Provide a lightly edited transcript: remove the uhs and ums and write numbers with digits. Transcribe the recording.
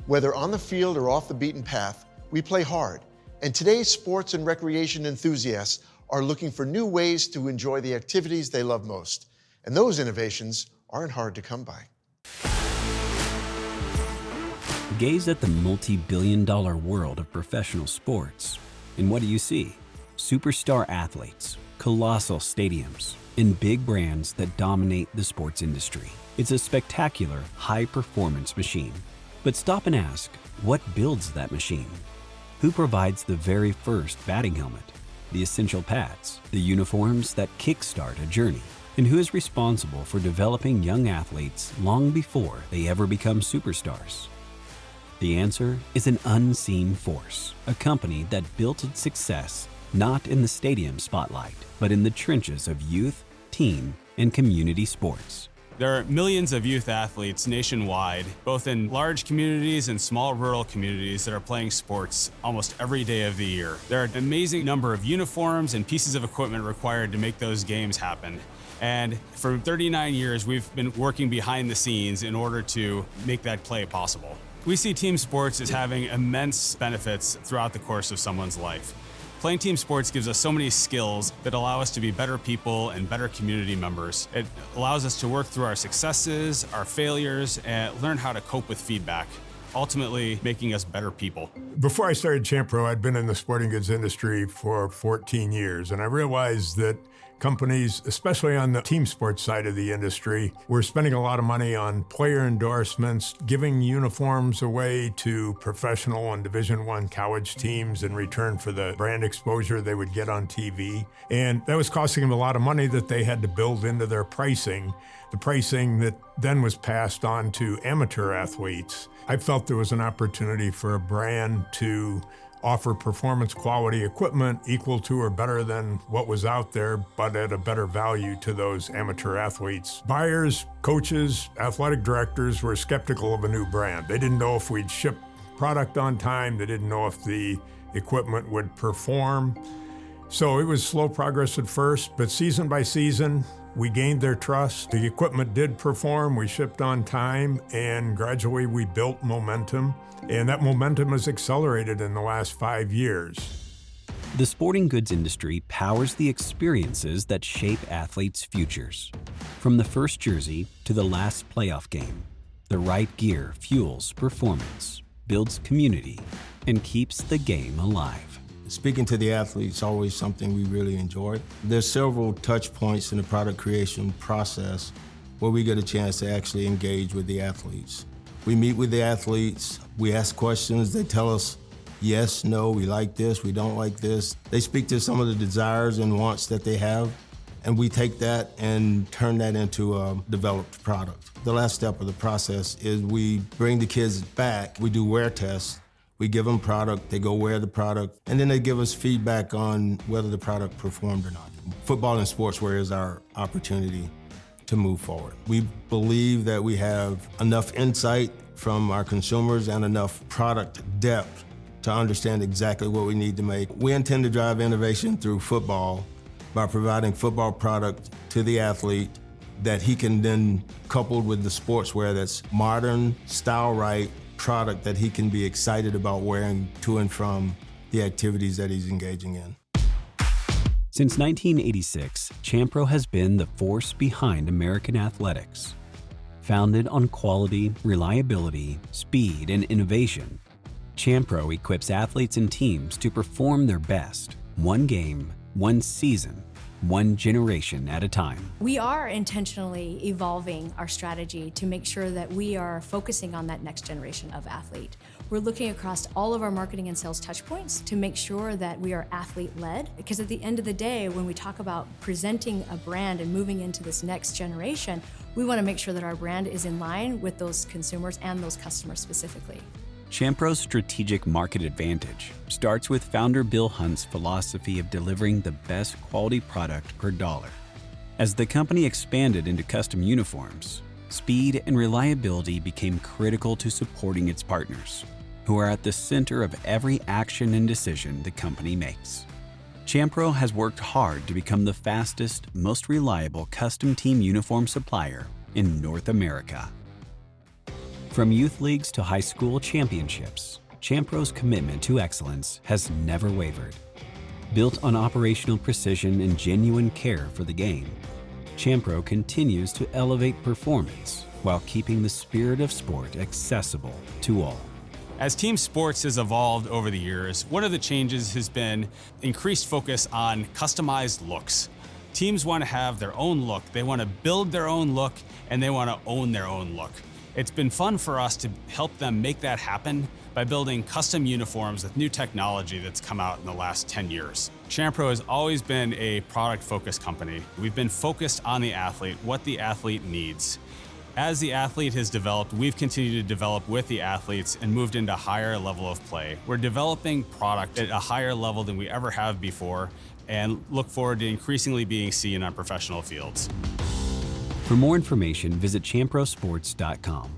Whether on the field or off the beaten path, we play hard. And today's sports and recreation enthusiasts are looking for new ways to enjoy the activities they love most. And those innovations aren't hard to come by. Gaze at the multi-billion-dollar world of professional sports. And what do you see? Superstar athletes, colossal stadiums, and big brands that dominate the sports industry. It's a spectacular, high-performance machine. But stop and ask, what builds that machine? Who provides the very first batting helmet, the essential pads, the uniforms that kickstart a journey? And who is responsible for developing young athletes long before they ever become superstars? The answer is an unseen force, a company that built its success not in the stadium spotlight, but in the trenches of youth, team, and community sports. There are millions of youth athletes nationwide, both in large communities and small rural communities that are playing sports almost every day of the year. There are an amazing number of uniforms and pieces of equipment required to make those games happen. And for 39 years, we've been working behind the scenes in order to make that play possible. We see team sports as having immense benefits throughout the course of someone's life. Playing team sports gives us so many skills that allow us to be better people and better community members. It allows us to work through our successes, our failures, and learn how to cope with feedback, ultimately making us better people. Before I started Champro, I'd been in the sporting goods industry for 14 years, and I realized that companies, especially on the team sports side of the industry, were spending a lot of money on player endorsements, giving uniforms away to professional and Division I college teams in return for the brand exposure they would get on TV. And that was costing them a lot of money that they had to build into their pricing, the pricing that then was passed on to amateur athletes. I felt there was an opportunity for a brand to offer performance quality equipment equal to or better than what was out there, but at a better value to those amateur athletes. Buyers, coaches, athletic directors were skeptical of a new brand. They didn't know if we'd ship product on time. They didn't know if the equipment would perform. So it was slow progress at first, but season by season, we gained their trust. The equipment did perform, we shipped on time, and gradually we built momentum. And that momentum has accelerated in the last 5 years. The sporting goods industry powers the experiences that shape athletes' futures. From the first jersey to the last playoff game, the right gear fuels performance, builds community, and keeps the game alive. Speaking to the athletes is always something we really enjoy. There's several touch points in the product creation process where we get a chance to actually engage with the athletes. We meet with the athletes, we ask questions, they tell us yes, no, we like this, we don't like this. They speak to some of the desires and wants that they have, and we take that and turn that into a developed product. The last step of the process is we bring the kids back, we do wear tests, we give them product, they go wear the product, and then they give us feedback on whether the product performed or not. Football and sportswear is our opportunity to move forward. We believe that we have enough insight from our consumers and enough product depth to understand exactly what we need to make. We intend to drive innovation through football by providing football product to the athlete that he can then couple with the sportswear that's modern, style right product that he can be excited about wearing to and from the activities that he's engaging in. Since 1986, Champro has been the force behind American athletics. Founded on quality, reliability, speed, and innovation, Champro equips athletes and teams to perform their best, one game, one season, one generation at a time. We are intentionally evolving our strategy to make sure that we are focusing on that next generation of athlete. We're looking across all of our marketing and sales touchpoints to make sure that we are athlete-led, because at the end of the day, when we talk about presenting a brand and moving into this next generation, we want to make sure that our brand is in line with those consumers and those customers specifically. Champro's strategic market advantage starts with founder Bill Hunt's philosophy of delivering the best quality product per dollar. As the company expanded into custom uniforms, speed and reliability became critical to supporting its partners, who are at the center of every action and decision the company makes. Champro has worked hard to become the fastest, most reliable custom team uniform supplier in North America. From youth leagues to high school championships, Champro's commitment to excellence has never wavered. Built on operational precision and genuine care for the game, Champro continues to elevate performance while keeping the spirit of sport accessible to all. As team sports has evolved over the years, one of the changes has been increased focus on customized looks. Teams want to have their own look, they want to build their own look, and they want to own their own look. It's been fun for us to help them make that happen by building custom uniforms with new technology that's come out in the last 10 years. Champro has always been a product-focused company. We've been focused on the athlete, what the athlete needs. As the athlete has developed, we've continued to develop with the athletes and moved into a higher level of play. We're developing product at a higher level than we ever have before and look forward to increasingly being seen on professional fields. For more information, visit champrosports.com.